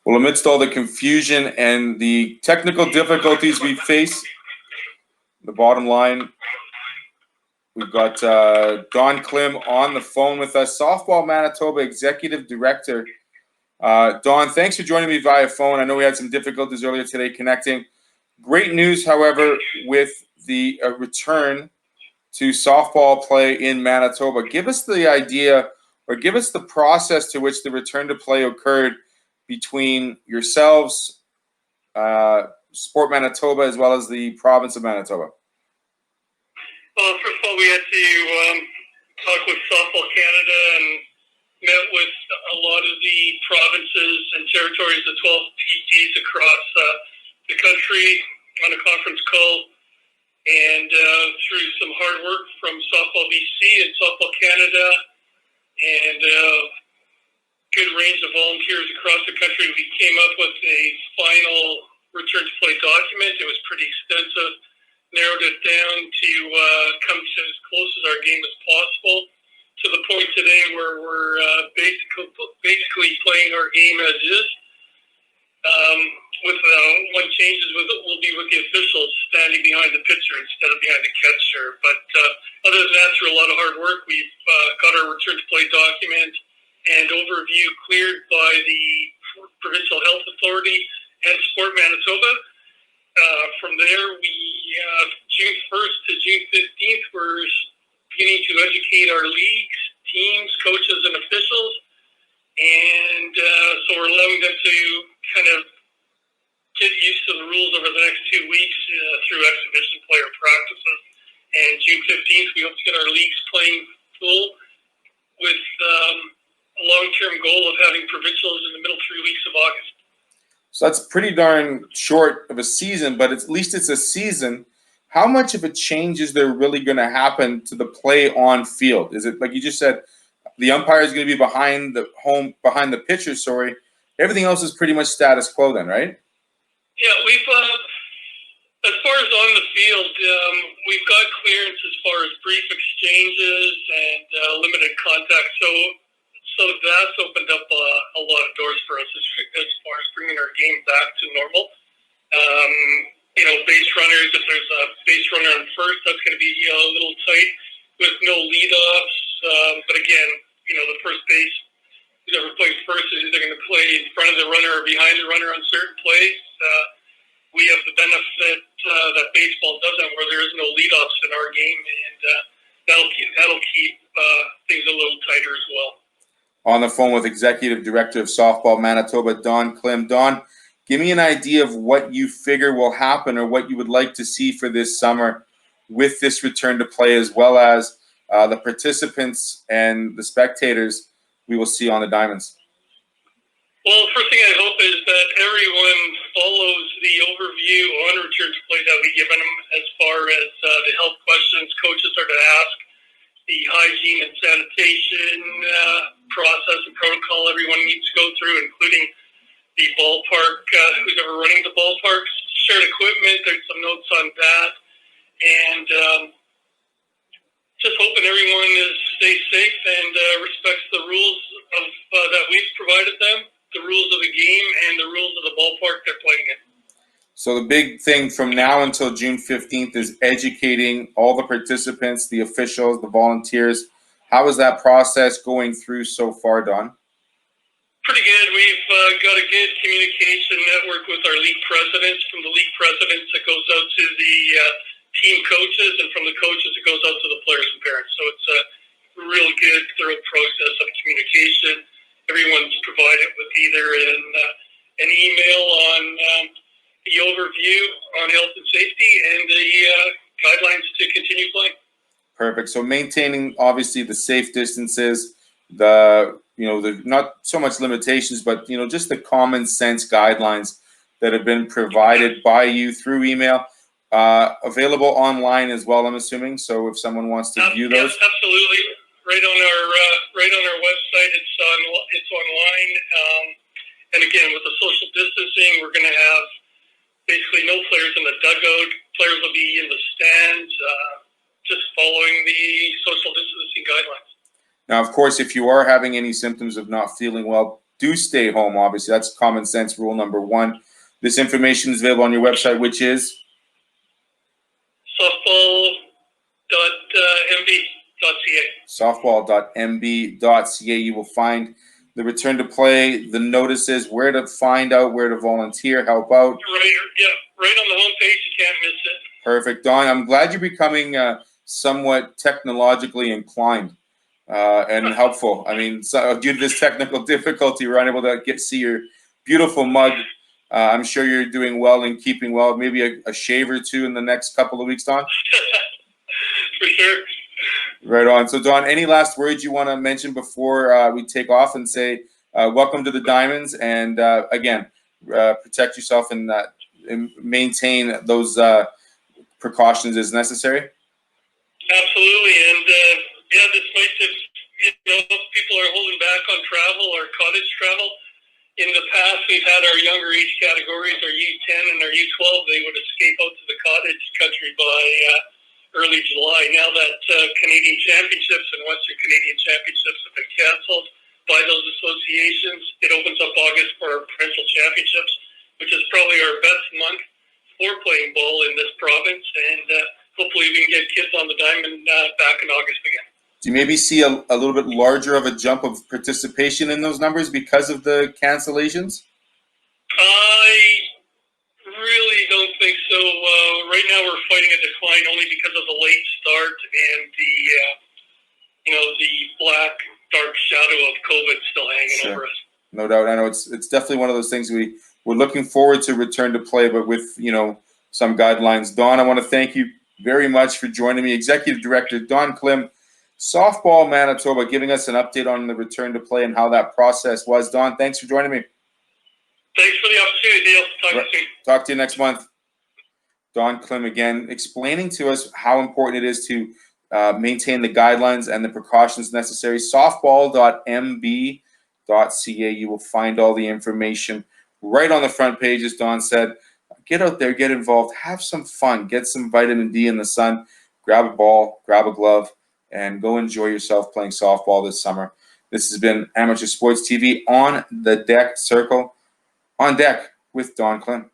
Well, amidst all the confusion and the technical difficulties we face, the bottom line, we've got Don Klym on the phone with us, Softball Manitoba Executive Director. Don, thanks for joining me via phone. I know we had some difficulties earlier today connecting. Great news, however, with the return to softball play in Manitoba. Give us the idea, or give us the process to which the return to play occurred between yourselves, Sport Manitoba, as well as the province of Manitoba. Well, first of all, we had to talk with Softball Canada and met with a lot of the provinces and territories, the 12 PTs across the country on a conference call. And through some hard work from Softball BC and Softball Canada and good range of volunteers across the country, we came up with a final return to play document. It was pretty extensive, narrowed it down to come to as close as our game as possible, to the point today where we're basically playing our game as is. With one change is will be with the officials standing behind the pitcher instead of behind the catcher. But other than that, through a lot of hard work, we've got our return to play document and overview cleared by the Provincial Health Authority and Sport Manitoba. From there, we June 1st to June 15th, we're beginning to educate our leagues, teams, coaches, and officials. And so we're allowing them to kind of get used to the rules over the next 2 weeks through exhibition player practices. And June 15th, we hope to get our leagues playing full with a long-term goal of having provincials in the middle 3 weeks of August. So that's pretty darn short of a season, but at least it's a season. How much of a change is there really going to happen to the play on field? Is it, like you just said, the umpire is going to be behind the pitcher, sorry. Everything else is pretty much status quo then, right? Yeah, we've, as far as on the field, we've got clearance as far as brief exchanges and limited contact. So that's opened up a lot of doors for us as far as bringing our game back to normal. Base runners, if there's a base runner on first, that's going to be a little tight with no leadoffs. But again, the first base, whoever plays first is either going to play in front of the runner or behind the runner on certain plays. We have the benefit that baseball doesn't, where there is no leadoffs in our game, and that'll keep things a little tighter as well. On the phone with Executive Director of Softball Manitoba, Don Klym. Don, give me an idea of what you figure will happen or what you would like to see for this summer with this return to play, as well as the participants and the spectators we will see on the diamonds. Well, the first thing I hope is that everyone follows the overview on return to play that we've given them as far as the health questions coaches are to ask, the hygiene and sanitation process and protocol everyone needs to go through, including the ballpark, who's ever running the ballpark, shared equipment. There's some notes on that. And just hoping everyone stays safe and respects the rules that we've provided them, the rules of the game, and the rules of the ballpark they're playing in. So the big thing from now until June 15th is educating all the participants, the officials, the volunteers. How is that process going through so far, Don? Pretty good. We've got a good communication network with our league presidents. From the league presidents, it goes out to the team coaches, and from the coaches, it goes out to the players and parents. So it's a real good, thorough process of communication. Everyone's provided with either an email on the overview on health and safety and the guidelines to continue playing. Perfect. So maintaining obviously the safe distances, the not so much limitations, but just the common sense guidelines that have been provided by you through email, available online as well, I'm assuming. So if someone wants to view those, yes, absolutely. Right on our website, it's online. And again, with the social distancing, we're going to have basically no players in the dugout. Players will be in the stands, just following the social distancing guidelines. Now, of course, if you are having any symptoms of not feeling well, do stay home, obviously. That's common sense rule number one. This information is available on your website, which is? softball.mb.ca. softball.mb.ca. You will find the return to play, the notices, where to find out, where to volunteer, help out. Right on the homepage. You can't miss it. Perfect. Don, I'm glad you're becoming somewhat technologically inclined and helpful. I mean, so, due to this technical difficulty, we're unable to see your beautiful mug. I'm sure you're doing well and keeping well. Maybe a shave or two in the next couple of weeks, Don? For sure. Right on. So, Don, any last words you want to mention before we take off and say welcome to the Diamonds, and again, protect yourself and maintain those precautions as necessary? Absolutely. And this might just, people are holding back on travel or cottage travel. In the past, we've had our younger age categories, our U10 and our U12, they would escape out to the cottage country by early July. Now that Canadian Championships and Western Canadian Championships have been canceled by those associations, it opens up August for our provincial championships, which is probably our best month for playing ball in this province. And hopefully we can get kids on the diamond back in August again. Do you maybe see a little bit larger of a jump of participation in those numbers because of the cancellations? I really don't think so. Right now we're fighting a decline only because of the late start and the black, dark shadow of COVID still hanging over us. No doubt. I know it's definitely one of those things we're looking forward to return to play, but with, some guidelines. Don, I want to thank you very much for joining me. Executive Director Don Klym, Softball Manitoba, giving us an update on the return to play and how that process was. Don, thanks for joining me. Thanks for the opportunity, Dale. Talk to you soon. Talk to you next month. Don Klym again explaining to us how important it is to maintain the guidelines and the precautions necessary. Softball.mb.ca. You will find all the information right on the front page, as Don said. Get out there, get involved, have some fun, get some vitamin D in the sun, grab a ball, grab a glove, and go enjoy yourself playing softball this summer. This has been Amateur Sports TV on the Deck Circle. On Deck with Don Klym.